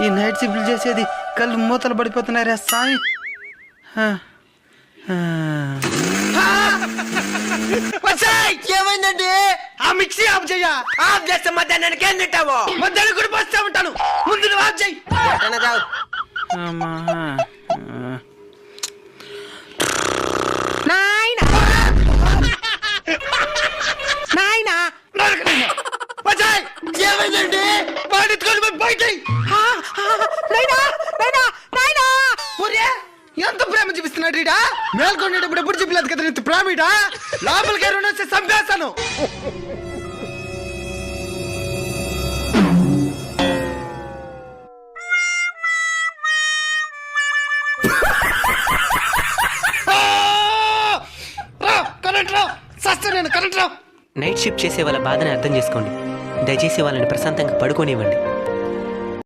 ఈ నైట్ షిఫ్ట్లు చేసేది కళ్ళు మూతలు పడిపోతున్నారా సాయి. ఏమైందండి? ఆ మిక్సీ ఆఫ్ చెయ్యా. ఆఫ్ చేస్తే మధ్యాహ్నానికి ఏం తింటావు? మధ్యాహ్నం కూడా వస్తూ ఉంటాను. ముందు నువ్వు ఆఫ్ చెయ్యి. నాయనా నాయనా ఏమైందండి? బయట ఎంత ప్రేమ చూపిస్తున్నాడు రీడా. మేల్కొనేటప్పుడు ఎప్పుడు చెప్పలేదు కదా ఇంత ప్రేమిడా. లోపలికి ఎవరైనా వస్తే చంపేస్తాను. నైట్ షిఫ్ట్ చేసే వాళ్ళ బాధని అర్థం చేసుకోండి. దయచేసి వాళ్ళని ప్రశాంతంగా పడుకోనివ్వండి.